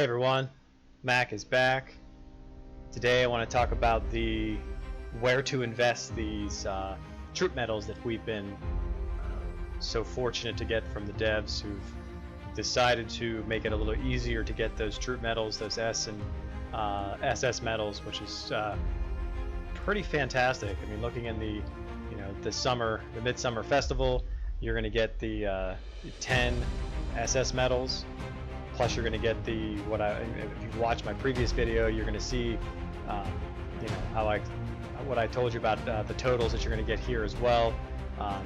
Hey everyone, Mac is back. Today I want to talk about where to invest these troop medals that we've been so fortunate to get from the devs who've decided to make it a little easier to get those troop medals, those S and SS medals, which is pretty fantastic. I mean, looking in the the Midsummer Festival, you're going to get the 10 SS medals. Plus, you're going to get if you watch my previous video, you're going to see, what I told you about the totals that you're going to get here as well,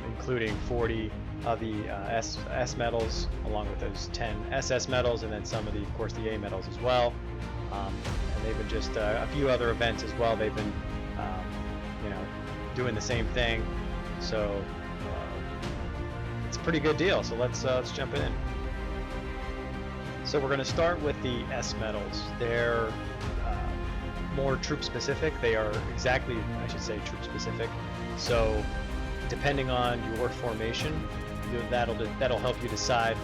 including 40 of the S medals, along with those 10 SS medals, and then some of of course, the A medals as well. And they've been just a few other events as well. They've been, doing the same thing. So it's a pretty good deal. So let's jump in. So we're going to start with the S medals. They're more troop specific. They are exactly, I should say, troop specific. So depending on your formation, that'll help you decide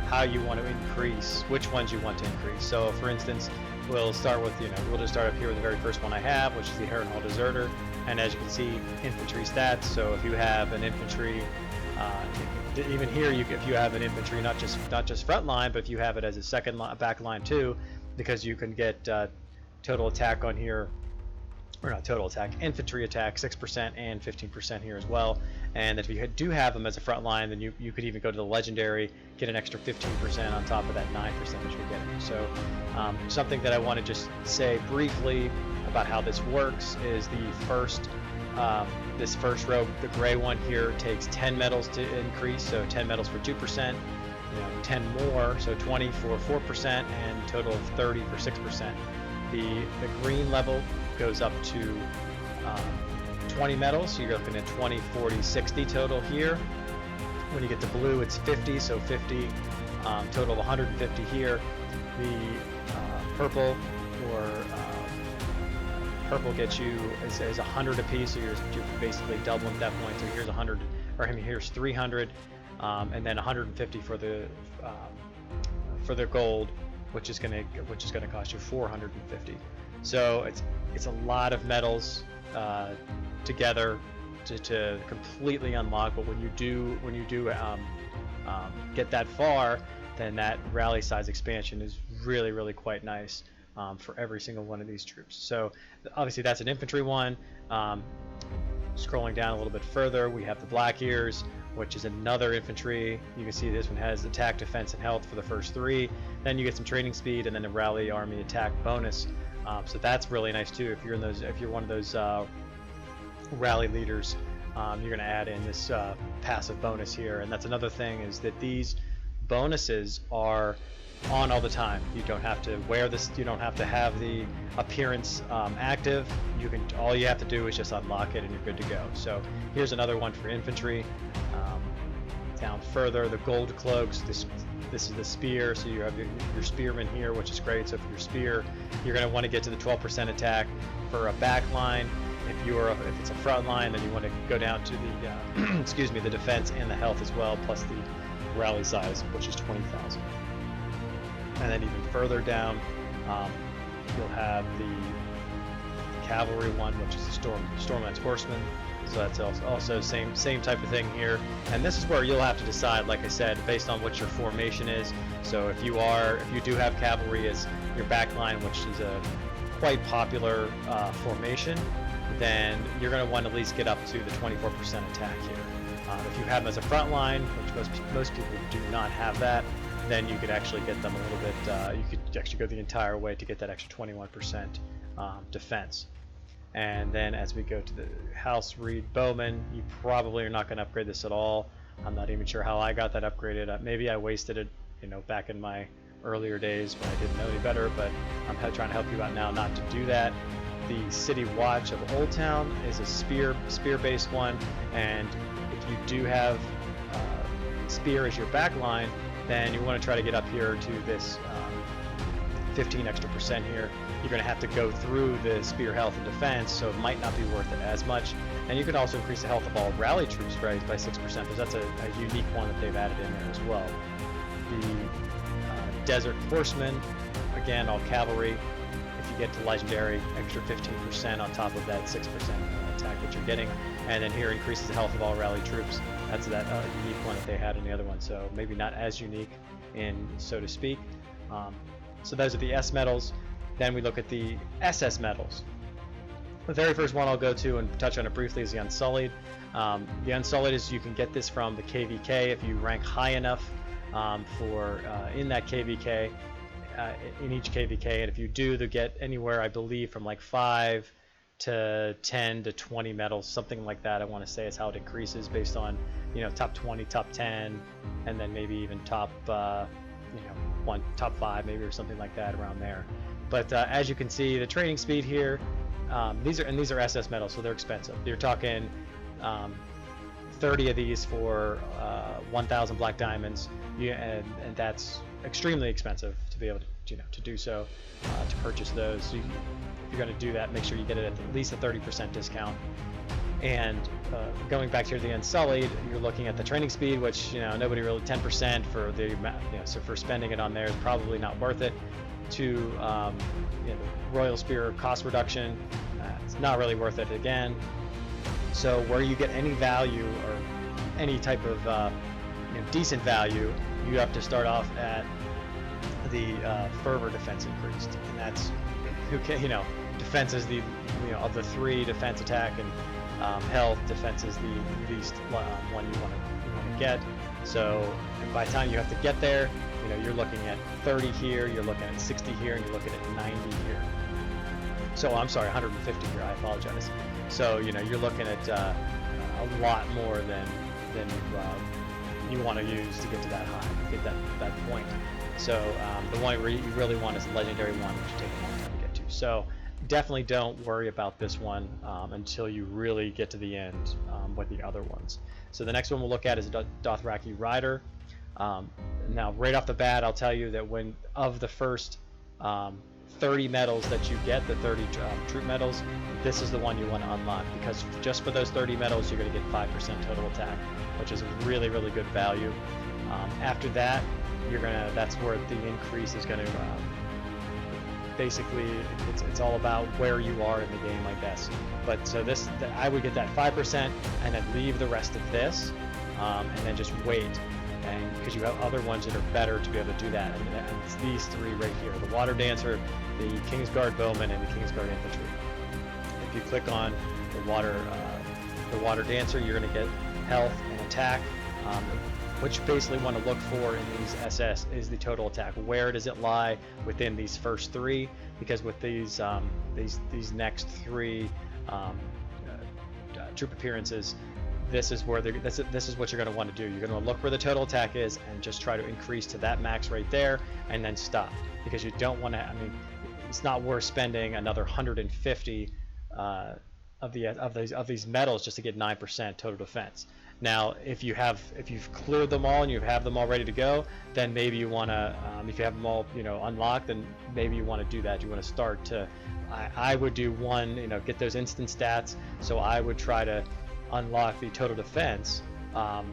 how you want to increase, which ones you want to increase. So for instance, we'll start with, we'll just start up here with the very first one I have, which is the Harrenhal Deserter. And as you can see, infantry stats. So if you have an infantry, even here, if you have an infantry, not just front line, but if you have it as a second back line too, because you can get total attack on here, or not total attack, infantry attack 6% and 15% here as well. And if you do have them as a front line, then you could even go to the legendary, get an extra 15% on top of that 9% that you're getting. So something that I want to just say briefly about how this works is this first row, the gray one here, takes 10 medals to increase, so 10 medals for 2%, 10 more, so 20 for 4%, and a total of 30 for 6%. The green level goes up to 20 medals, so you're looking at 20, 40, 60 total here. When you get to blue, it's 50, so 50, total of 150 here. The purple purple gets you as 100 apiece, so you're basically doubling at that point. So here's 100, or here's 300, and then 150 for the gold, which is gonna cost you 450. So it's a lot of medals together to completely unlock. But when you do get that far, then that rally size expansion is really quite nice. For every single one of these troops. So obviously that's an infantry one. Scrolling down a little bit further, we have the Black Ears, which is another infantry. You can see this one has attack, defense, and health for the first 3. Then you get some training speed, and then a rally army attack bonus. So that's really nice too. If you're one of those rally leaders, you're going to add in this passive bonus here. And that's another thing, is that these bonuses are on all the time. You don't have to wear this, you don't have to have the appearance active. All you have to do is just unlock it and you're good to go. So here's another one for infantry. Down further, the gold cloaks, this is the spear, so you have your spearman here, which is great. So for your spear, you're going to want to get to the 12% attack. For a back line, if it's a front line, then you want to go down to the excuse me, the defense and the health as well, plus the rally size, which is 20,000. And then even further down, you'll have the cavalry one, which is the Stormlands Horseman. So that's also same type of thing here. And this is where you'll have to decide, like I said, based on what your formation is. So if you do have cavalry as your back line, which is a quite popular formation, then you're going to want to at least get up to the 24% attack here. If you have them as a front line, which most people do not have that, then you could actually get them a little bit, you could actually go the entire way to get that extra 21% defense. And then as we go to the House Reed Bowman, you probably are not going to upgrade this at all. I'm not even sure how I got that upgraded. Maybe I wasted it, back in my earlier days when I didn't know any better, but I'm trying to help you out now not to do that. The City Watch of Old Town is a spear-based one, and if you do have spear as your back line, then you want to try to get up here to this 15 extra % here. You're going to have to go through the spear health and defense, so it might not be worth it as much. And you can also increase the health of all rally troops by 6%, because that's a unique one that they've added in there as well. The Desert Horsemen, again, all cavalry. If you get to legendary, extra 15% on top of that 6% attack that you're getting. And then here increases the health of all rally troops. That's that unique one that they had in the other one, so maybe not as unique in, so to speak. So those are the S medals. Then we look at the SS medals. The very first one I'll go to and touch on it briefly is the Unsullied. The Unsullied is, you can get this from the KVK if you rank high enough in that KVK, in each KVK, and if you do, they get anywhere, I believe, from like 5 to 10 to 20 medals, something like that. I want to say is how it increases based on, you know, top 20, top 10, and then maybe even top, top 5 maybe, or something like that around there. But as you can see, the training speed here, these are SS medals, so they're expensive. You're talking 30 of these for 1,000 black diamonds, and that's extremely expensive to be able to, to do so, to purchase those. So if you're going to do that, make sure you get it at least a 30% discount. And going back to the Unsullied, you're looking at the training speed, which nobody really, 10% for the so for spending it on there is probably not worth it. To Royal Spear cost reduction, it's not really worth it again. So where you get any value or any type of decent value, you have to start off at the fervor defense increased, and that's defense is the of the 3, defense, attack, and health. Defense is the least one you want to get. So by the time you have to get there, you're looking at 30 here, you're looking at 60 here, and you're looking at 90 here. So I'm sorry, 150 here. I apologize. So you're looking at a lot more than you want to use to get to that high, get that point. So the one where you really want is the legendary one, which will take a long time to get to. So definitely don't worry about this one until you really get to the end with the other ones. So the next one we'll look at is a Dothraki Rider. Now, right off the bat, I'll tell you that when of the first 30 medals that you get, the 30 troop medals, this is the one you want to unlock, because just for those 30 medals, you're going to get 5% total attack, which is really, really good value. After that, that's where the increase is going to. Basically, it's all about where you are in the game, I guess. But so I would get that 5% and then leave the rest of this, and then just wait. And because you have other ones that are better to be able to do that, and it's these 3 right here: the Water Dancer, the Kingsguard Bowman, and the Kingsguard Infantry. If you click on the Water Dancer, you're going to get health and attack. What you basically want to look for in these SS is the total attack. Where does it lie within these first 3? Because with these next 3 troop appearances, this is where this is what you're going to want to do. You're going to look where the total attack is and just try to increase to that max right there, and then stop, because you don't want to. It's not worth spending another 150 of these medals just to get 9% total defense. Now, if you've cleared them all and you have them all ready to go, then maybe you want to, if you have them all unlocked, then maybe you want to do that. You want to start to, I would do one, get those instant stats. So I would try to unlock the total defense, well,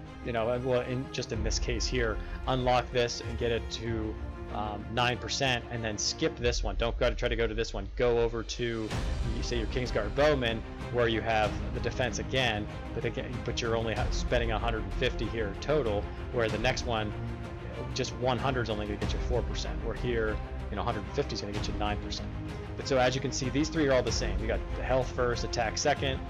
just in this case here, unlock this and get it to 9%, and then skip this one. Don't try to go to this one. Go over to, you say, your Kingsguard Bowman, where you have the defense again, but you're only spending 150 here total, where the next one, just 100 is only going to get you 4%, where here, 150 is going to get you 9%. But so as you can see, these 3 are all the same. You got the health first, attack second.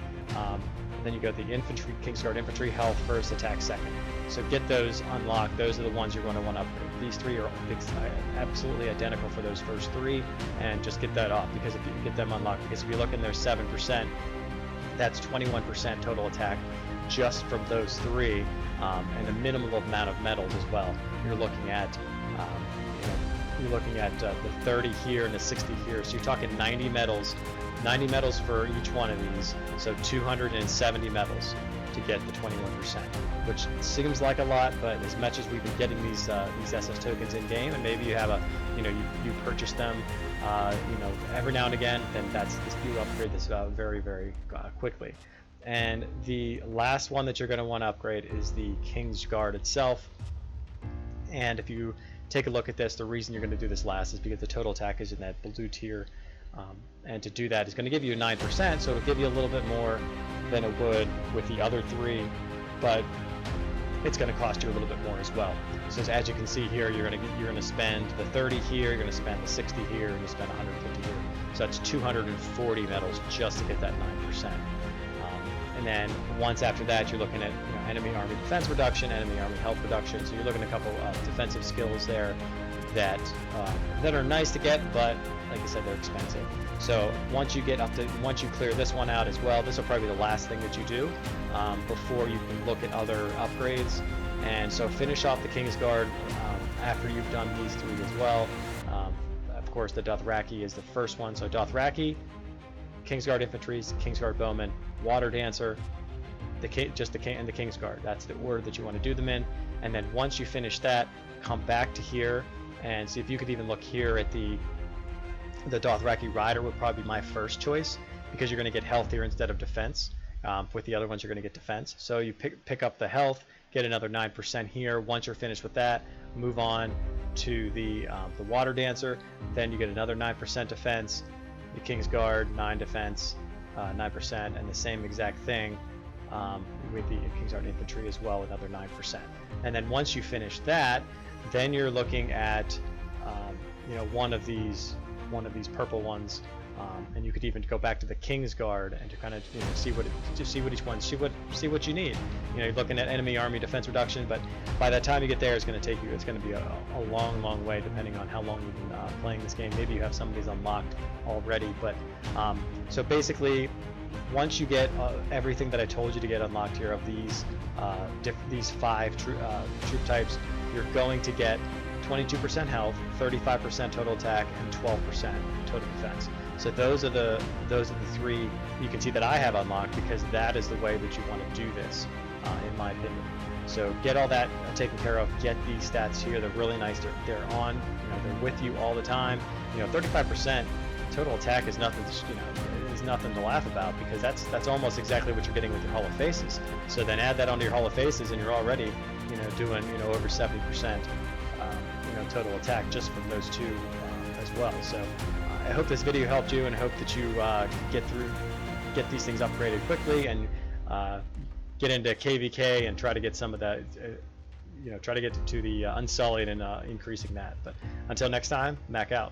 Then you got the infantry, Kingsguard Infantry, health first, attack second. So get those unlocked. Those are the ones you're going to want to upgrade. These 3 are absolutely identical for those first 3, and just get that off, because if you get them unlocked, because if you look in there 7%, that's 21% total attack just from those 3, and a minimal amount of medals as well. You're looking at the 30 here and the 60 here, so you're talking 90 medals for each one of these, so 270 medals to get the 21%, which seems like a lot, but as much as we've been getting these SS tokens in game, and maybe you have you purchase them every now and again, then you upgrade this very, very quickly. And the last one that you're going to want to upgrade is the Kingsguard itself. And if you take a look at this. The reason you're going to do this last is because the total attack is in that blue tier, and to do that is going to give you 9%, so it'll give you a little bit more than it would with the other 3, but it's going to cost you a little bit more as well. So as you can see here, you're going to spend the 30 here, you're going to spend the 60 here, and you spend 150 here. So that's 240 medals just to get that 9%. And then once after that, you're looking at enemy army defense reduction, enemy army health reduction. So you're looking at a couple defensive skills there that are nice to get, but like I said, they're expensive. So once you clear this one out as well, this will probably be the last thing that you do before you can look at other upgrades. And so finish off the Kingsguard after you've done these 3 as well. Of course, the Dothraki is the first one. So Dothraki, Kingsguard Infantry, Kingsguard Bowmen, Water Dancer, and the Kingsguard. That's the order that you want to do them in. And then once you finish that, come back to here and see if you could even look here at the Dothraki Rider would probably be my first choice, because you're going to get health here instead of defense. With the other ones, you're going to get defense. So you pick up the health, get another 9% here. Once you're finished with that, move on to the Water Dancer. Then you get another 9% defense. The Kingsguard, 9 defense, 9%, and the same exact thing with the Kingsguard Infantry as well, another 9%. And then once you finish that, then you're looking at one of these purple ones, and you could even go back to the Kingsguard and to kind of see what you need. You're looking at enemy army defense reduction, but by the time you get there, it's going to be a long way, depending on how long you've been playing this game. Maybe you have some of these unlocked already, but so basically, once you get everything that I told you to get unlocked here of these 5 troop types, you're going to get 22% health, 35% total attack, and 12% total defense. So those are the 3 you can see that I have unlocked, because that is the way that you want to do this, in my opinion. So get all that taken care of. Get these stats here. They're really nice. They're on. They're with you all the time. 35% total attack is nothing. Is nothing to laugh about, because that's almost exactly what you're getting with your Hall of Faces. So then add that onto your Hall of Faces, and you're already doing over 70%. Total attack just from those 2 as well. So I hope this video helped you, and I hope that you get these things upgraded quickly, and get into KVK and try to get some of that, try to get to the Unsullied and increasing that. But until next time, Mac out.